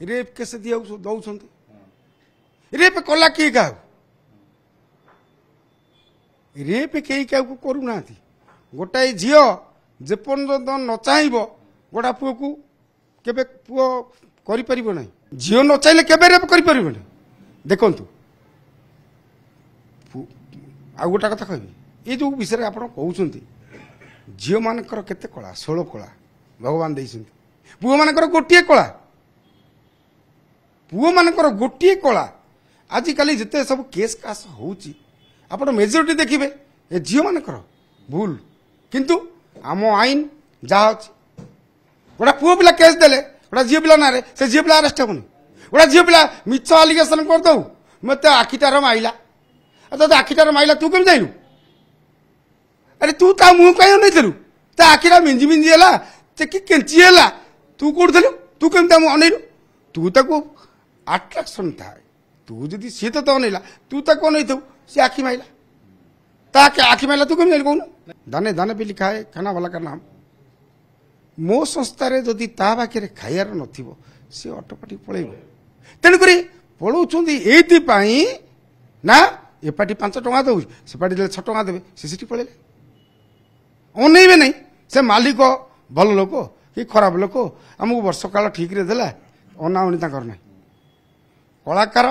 rape case दौरान rape कला किए क्या रेप कई क्या करूना गोटाए झील जेपर्यंत न चाहब गोटा पुओ को केबे पुओ करि परिबो नै झील न चाहिले केबे रेप करि परिबो नै देखंतु आ गोटा कथा कहबी ये जो विषय आप कहते झील मानकर केते कला 16 कला भगवान देइछन्ति पुओ मानकर गोटिए कला पुओ मानकर गोटिए कला आजिकल जिते सब केस कास होउची आपण मेजोरिटी देखिबे ए झील मानकर भूल किंतु आम आईन जहाँ अच्छी गोटा पुओ पिला केस देले गोटा झील पिला ना से झील पिला अरेस्ट हेबुनी गोटा झील पिला मिछ आलिगेशन कर दऊ मते आखिटार माइला तो आखिटार माइला तू केम जाइलु अरे तू ता मुह कहीं नहीं थलु ता आखिरा मिंजी मिंजी हला ते कि केंची हला तू कोड थलु तू केम ता अनेलु तू ताको अट्रैक्शन था तू जदी सी तो अनेला तू ताको नहीं थौ से आखि माइला ताके आखि माइला तू केम जाइलु कोन दाने दाने पे लिखा है खाना वाला का नाम मो संस्था रे जदी ता बाके खाइयार नथिबो से ऑटोमेटिक पळेबो तेन करी पळौचुंदी एति पई ना ए पार्टी 5 टका दउ से पार्टी 6 टका देबे से सिटी पळेले अनेबे नहीं से मालिक भल लोक कि खराब लोक आमको वर्ष काल ठीक रे देला अनावनी ताकर नहीं कलाकार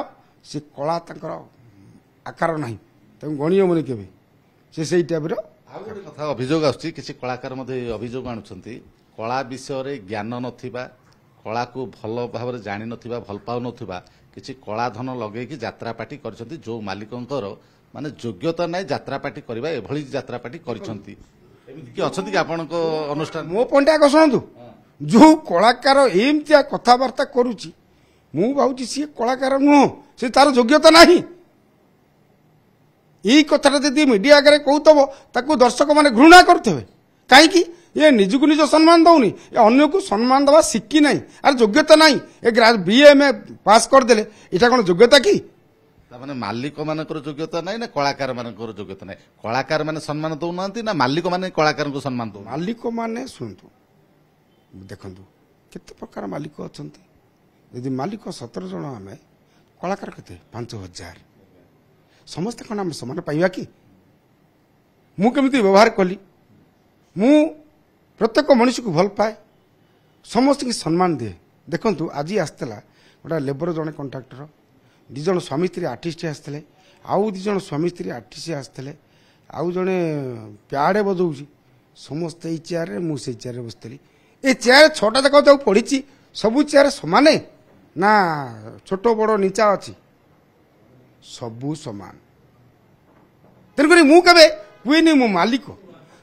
से कला ताकर आकार नहीं गणीय मन केबे से टाइप कथा अभियोग आसुची किसी कलाकार मध्य अभियोग आणुछंती कला विषय ज्ञान नथिबा कला को भल भाव जानि नथिबा भल पाउ नथिबा किसी कला धन लगे कि यात्रा पार्टी करछंती जो मालिकंकर माने योग्यता नै यात्रा पार्टी करबा एभली यात्रा पार्टी करछंती एमिति कि अछंती कि आपनको अनुष्ठान मो पॉइंट को सुनतु जो कलाकार एमतिया कथबार्ता करूची मु भाउची सी कलाकार नुह से तार योग्यता नाही यही कथा यदि मीडिया आगे कहतब ताकू दर्शक मैंने घृणा करते कहीं ये निजक निज सम्मान दौनी अन्य को सम्मान दवा शिखी ना आर योग्यता ना ये बीएमए पास करदे यहाँ कौन योग्यता कि माने मालिक मानकर योग्यता नहीं ना कलाकार मानकर योग्यता नहीं कलाकार माने सम्मान दौना ना मालिक माने कलाकार को सम्मान दौ मालिक माने शुणु देखु केते प्रकार मालिक अच्छा यदि मालिक 17 जन आम कलाकार केते 5000 समस्त कौन आम समान पाइबा कि मु केमिति व्यवहार कली मु प्रत्येक मनुष्य को भल पाए समस्त की सम्मान दिए देखंतु आज आसला गोटा लेबर जड़े कंट्राक्टर दिज स्वामी स्त्री आर्टिस्ट आसते आउ दिज स्वामी स्त्री आर्टिस्ट आसते आउ जड़े प्याड़े बजाऊँ समस्त ये चेयर मु से चेयर बसती ये चेयर 6टा जाक जो पड़ी सबू चेयर समाने ना छोट बड़ नीचा अच्छी सबू समान तेणुक मु हुए मो मालिक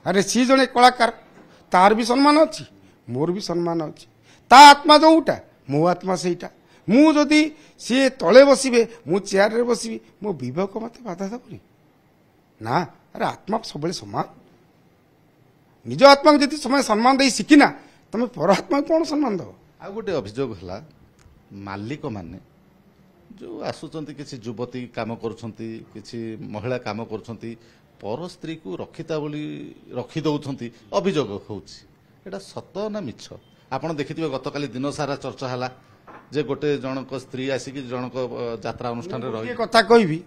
अरे सी जड़े कलाकार तार भी सम्मान अच्छी मोर भी सम्मान अच्छी ता आत्मा जोटा मो आत्मा सेटा मु जदि सी तले बसबे मु चेयर रे बसबी मो विवेक मत बाधा देवनी ना अरे आत्मा सब समान निज आत्मा को जी समय सम्मान दे शिखिना तुम पर आत्मा कौन सम्मान दब आ गोटे अभियोग है मालिक माने जो आसुचंती किसी युवती काम करुछंती किसी महिला काम करुछंती पर स्त्री को रखिता बोली रखी दउछंती अभियोग होउछि एटा सत ना मिछ आपण देखिथिबे गतकाली दिन सारा चर्चा हला जे गोटे जनक स्त्री आसी जनक यात्रा अनुष्ठान रे रही कथा कहबी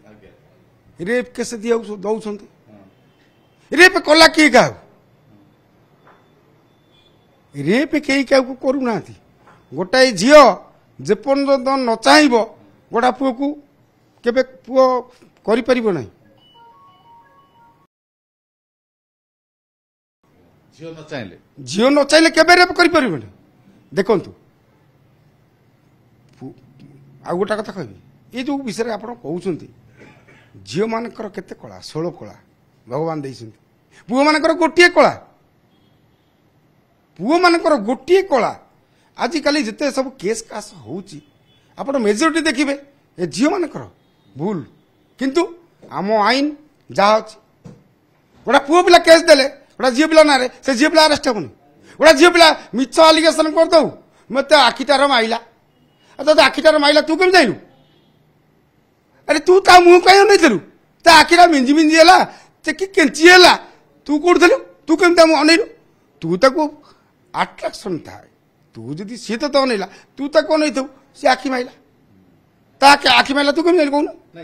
रेप केस दौरान रेप कला किए क्या रेप कई क्या करूना गोटाए झील जेपर्यंत न चाहब गोटा पुओ को केबे पुओ करि परिबो नै झील न चाहिले केबे रेप करि परिबो नै देखंतु आ गोटा कथा कहबी ये जो विषय आप कहते झील मानकर केते कला 16 कला भगवान देइछन्ति पुओ मानकर गोटिए कला पुओ मानकर गोटिए कला आजिकल जिते सब केस कास होउची आपण मेजोरिटी देखिबे ए झील मानकर भूल किंतु आम आईन जहाँ अच्छी गोटा पुओ पिला केस देले गोटा झील पिला ना से झील पिला अरेस्ट हेबुनी गोटा झील पिला मिछ आलिगेशन कर दऊ मते आखिटार माइला तो आखिटार माइला तू केम जाइलु अरे तू ता मुह कहीं नहीं थलु ता आखिरा मिंजी मिंजी हला ते कि केंची हला तू कोड थलु तू केम ता अनेलु तू ताको अट्रैक्शन था तू जदी सी तो अनेला तू ताको नहीं थौ ସେ ଆଖି ମାଇଲା ତା ଆଖି ମାଇଲା ତୁ କେମିତି ଜାଣିଲୁ କହୁନୁ ନାଇଁ